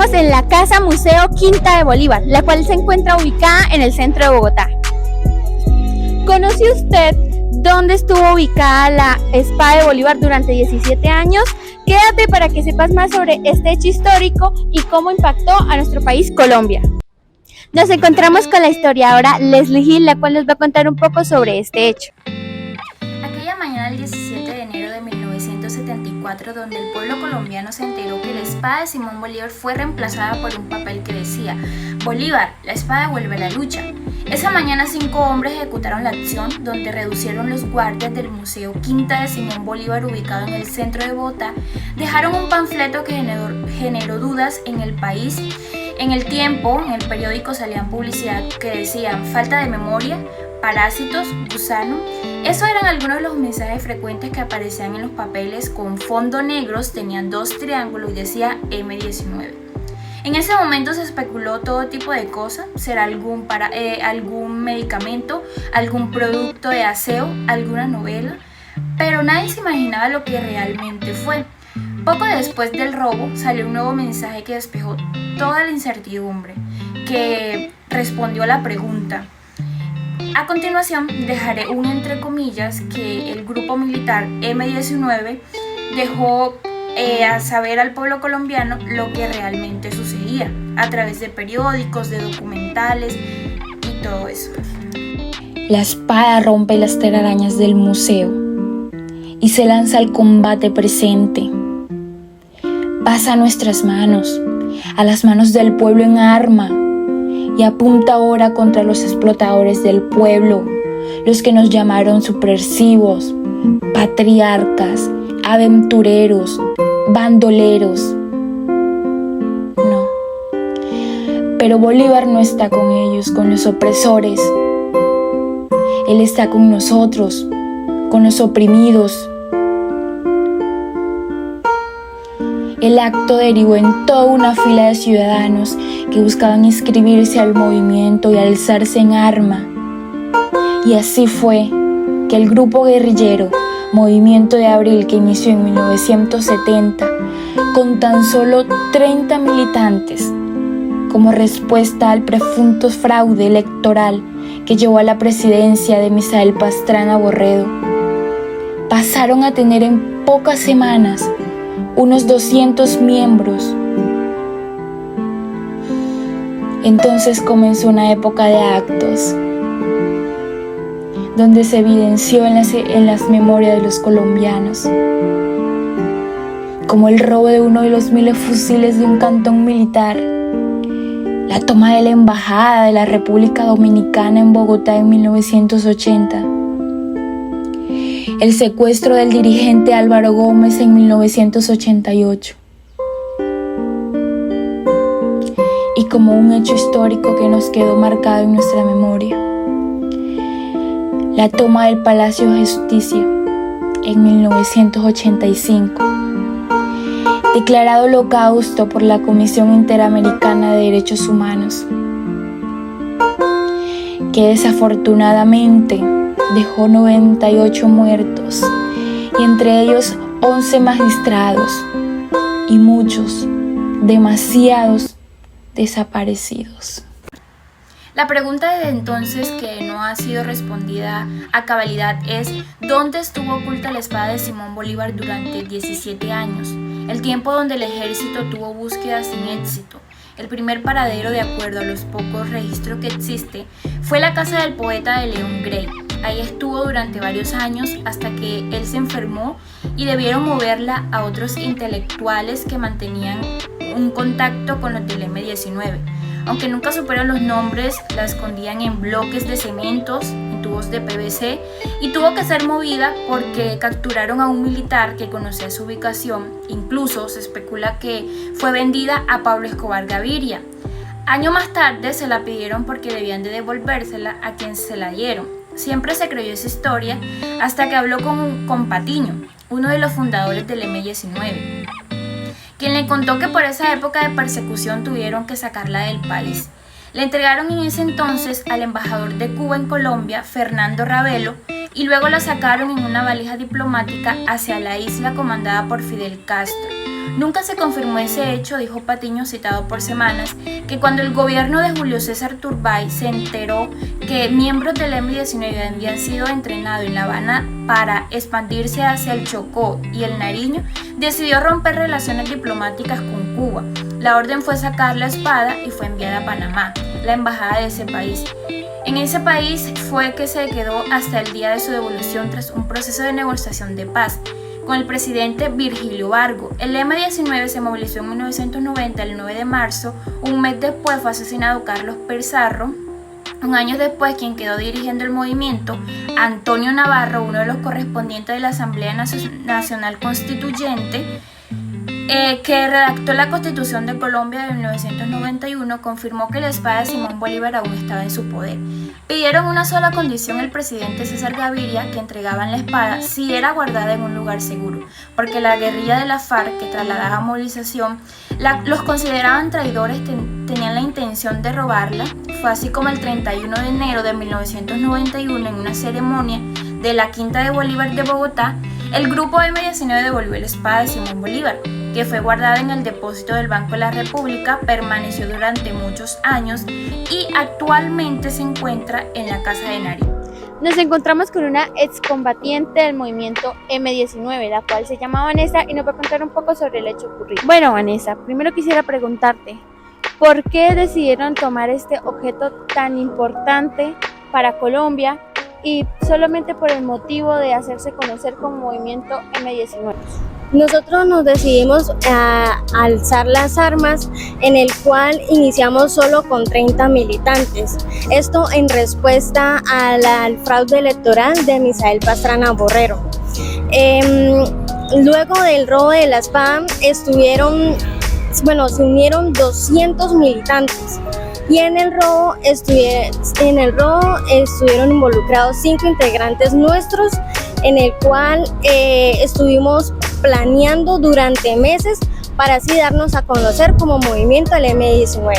encontramos en la Casa Museo Quinta de Bolívar, la cual se encuentra ubicada en el centro de Bogotá. ¿Conoce usted dónde estuvo ubicada la espada de Bolívar durante 17 años? Quédate para que sepas más sobre este hecho histórico y cómo impactó a nuestro país, Colombia. Nos encontramos con la historiadora Leslie Hill, la cual nos va a contar un poco sobre este hecho. Aquella mañana del 17 de enero de 1974, donde el pueblo colombiano se enteró que la espada de Simón Bolívar fue reemplazada por un papel que decía: Bolívar, la espada vuelve a la lucha. Esa mañana 5 hombres ejecutaron la acción, donde reducieron los guardias del Museo Quinta de Simón Bolívar, ubicado en el centro de Bogotá. Dejaron un panfleto que generó dudas en el país. En el tiempo, en el periódico salían publicidad que decían: falta de memoria, parásitos, gusano. Esos eran algunos de los mensajes frecuentes que aparecían en los papeles con fondo negros, tenían 2 triángulos y decía M19. En ese momento se especuló todo tipo de cosas: será algún medicamento, algún producto de aseo, alguna novela, pero nadie se imaginaba lo que realmente fue. Poco después del robo salió un nuevo mensaje que despejó toda la incertidumbre, que respondió a la pregunta. A continuación dejaré un entre comillas que el grupo militar M19 dejó a saber al pueblo colombiano lo que realmente sucedía a través de periódicos, de documentales y todo eso. La espada rompe las telarañas del museo y se lanza al combate presente. Pasa a nuestras manos, a las manos del pueblo en arma, y apunta ahora contra los explotadores del pueblo, los que nos llamaron subversivos, patriarcas, aventureros, bandoleros. No, pero Bolívar no está con ellos, con los opresores. Él está con nosotros, con los oprimidos. El acto derivó en toda una fila de ciudadanos que buscaban inscribirse al movimiento y alzarse en arma. Y así fue que el grupo guerrillero Movimiento de Abril, que inició en 1970, con tan solo 30 militantes, como respuesta al presunto fraude electoral que llevó a la presidencia de Misael Pastrana Borrero, pasaron a tener en pocas semanas unos 200 miembros. Entonces comenzó una época de actos, donde se evidenció en las memorias de los colombianos, como el robo de uno de los 1000 fusiles de un cantón militar, la toma de la embajada de la República Dominicana en Bogotá en 1980, el secuestro del dirigente Álvaro Gómez en 1988, y como un hecho histórico que nos quedó marcado en nuestra memoria, la toma del Palacio de Justicia en 1985, declarado holocausto por la Comisión Interamericana de Derechos Humanos, que desafortunadamente dejó 98 muertos, y entre ellos 11 magistrados y muchos, demasiados, desaparecidos. La pregunta desde entonces que no ha sido respondida a cabalidad es: ¿dónde estuvo oculta la espada de Simón Bolívar durante 17 años? El tiempo donde el ejército tuvo búsquedas sin éxito. El primer paradero, de acuerdo a los pocos registros que existe, fue la casa del poeta de León Grey. Ahí estuvo durante varios años hasta que él se enfermó y debieron moverla a otros intelectuales que mantenían un contacto con los del M19. Aunque nunca supieron los nombres, la escondían en bloques de cementos, en tubos de PVC, y tuvo que ser movida porque capturaron a un militar que conocía su ubicación. Incluso se especula que fue vendida a Pablo Escobar Gaviria. Años más tarde se la pidieron porque debían de devolvérsela a quien se la dieron. Siempre se creyó esa historia hasta que habló con Patiño, uno de los fundadores del M19, quien le contó que por esa época de persecución tuvieron que sacarla del país. Le entregaron en ese entonces al embajador de Cuba en Colombia, Fernando Ravelo, y luego la sacaron en una valija diplomática hacia la isla comandada por Fidel Castro. Nunca se confirmó ese hecho, dijo Patiño, citado por Semanas, que cuando el gobierno de Julio César Turbay se enteró que miembros del M-19 habían sido entrenados en La Habana para expandirse hacia el Chocó y el Nariño, decidió romper relaciones diplomáticas con Cuba. La orden fue sacar la espada y fue enviada a Panamá, la embajada de ese país. En ese país fue que se quedó hasta el día de su devolución tras un proceso de negociación de paz con el presidente Virgilio Bargo. El M-19 se movilizó en 1990, el 9 de marzo. Un mes después fue asesinado Carlos Pizarro. Un año después, quien quedó dirigiendo el movimiento, Antonio Navarro, uno de los correspondientes de la Asamblea Nacional Constituyente, que redactó la Constitución de Colombia de 1991, confirmó que la espada de Simón Bolívar aún estaba en su poder. Pidieron una sola condición el presidente César Gaviria, que entregaban la espada si era guardada en un lugar seguro, porque la guerrilla de la FARC, que tras la movilización los consideraban traidores, tenían la intención de robarla. Fue así como el 31 de enero de 1991, en una ceremonia de la Quinta de Bolívar de Bogotá, el grupo M-19 devolvió la espada de Simón Bolívar, que fue guardada en el depósito del Banco de la República, permaneció durante muchos años y actualmente se encuentra en la Casa de Nariño. Nos encontramos con una excombatiente del movimiento M-19, la cual se llama Vanessa y nos va a contar un poco sobre el hecho ocurrido. Bueno, Vanessa, primero quisiera preguntarte, ¿por qué decidieron tomar este objeto tan importante para Colombia y solamente por el motivo de hacerse conocer como movimiento M-19? Nosotros nos decidimos a alzar las armas, en el cual iniciamos solo con 30 militantes. Esto en respuesta al fraude electoral de Misael Pastrana Borrero. Luego del robo de la espada se unieron 200 militantes. Y en el robo estuvieron involucrados 5 integrantes nuestros, en el cual estuvimos planeando durante meses para así darnos a conocer como movimiento del M-19.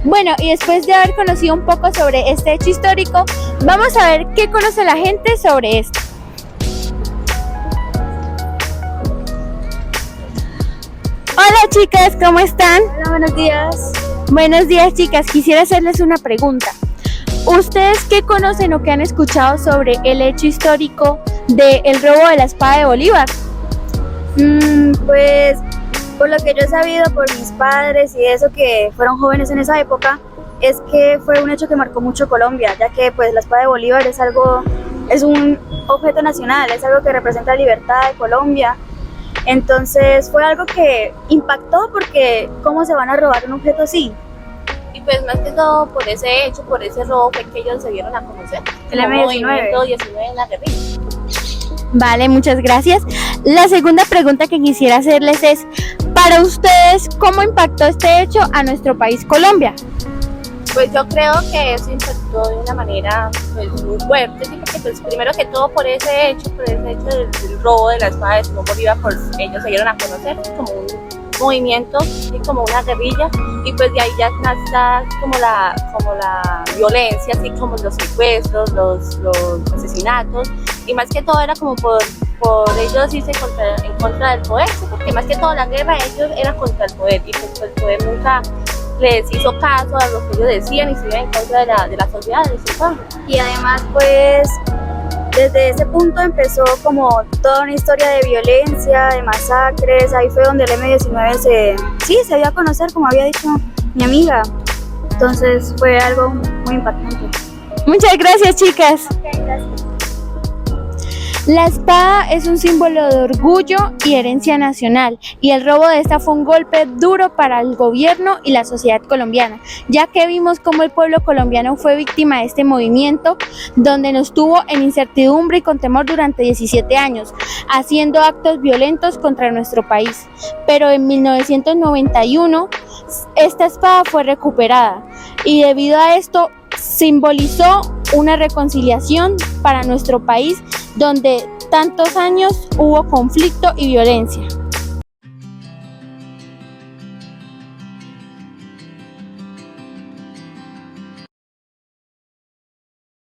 Bueno, y después de haber conocido un poco sobre este hecho histórico, vamos a ver qué conoce la gente sobre esto. Hola chicas, ¿cómo están? Hola, buenos días. Buenos días chicas, quisiera hacerles una pregunta. ¿Ustedes qué conocen o qué han escuchado sobre el hecho histórico del robo de la espada de Bolívar? Pues por lo que yo he sabido por mis padres y eso, que fueron jóvenes en esa época, es que fue un hecho que marcó mucho Colombia, ya que pues la espada de Bolívar es un objeto nacional, es algo que representa la libertad de Colombia. Entonces fue algo que impactó, porque ¿cómo se van a robar un objeto así? Y pues más que todo por ese hecho, por ese robo, fue que ellos se dieron a conocer El como M-19. movimiento 19 en la guerrilla. Vale, muchas gracias. La segunda pregunta que quisiera hacerles es, para ustedes, ¿cómo impactó este hecho a nuestro país Colombia? Pues yo creo que eso impactó de una manera pues muy fuerte, ¿sí? Porque pues primero que todo por ese hecho del robo de la espada de Simón Bolívar, pues ellos se dieron a conocer como un movimiento y como una guerrilla, y pues de ahí ya está como la violencia, así como los secuestros, los asesinatos, y más que todo era como por ellos irse en contra del poder, ¿sí? Porque más que todo la guerra ellos era contra el poder, y pues el poder nunca les hizo caso a lo que ellos decían y se iban en contra de la sociedad, de su pueblo. Y además pues desde ese punto empezó como toda una historia de violencia, de masacres. Ahí fue donde el M-19 se dio a conocer, como había dicho mi amiga. Entonces fue algo muy impactante. Muchas gracias chicas. Okay, gracias. La espada es un símbolo de orgullo y herencia nacional, y el robo de esta fue un golpe duro para el gobierno y la sociedad colombiana, ya que vimos cómo el pueblo colombiano fue víctima de este movimiento, donde nos tuvo en incertidumbre y con temor durante 17 años, haciendo actos violentos contra nuestro país. Pero en 1991 esta espada fue recuperada, y debido a esto simbolizó una reconciliación para nuestro país, donde tantos años hubo conflicto y violencia.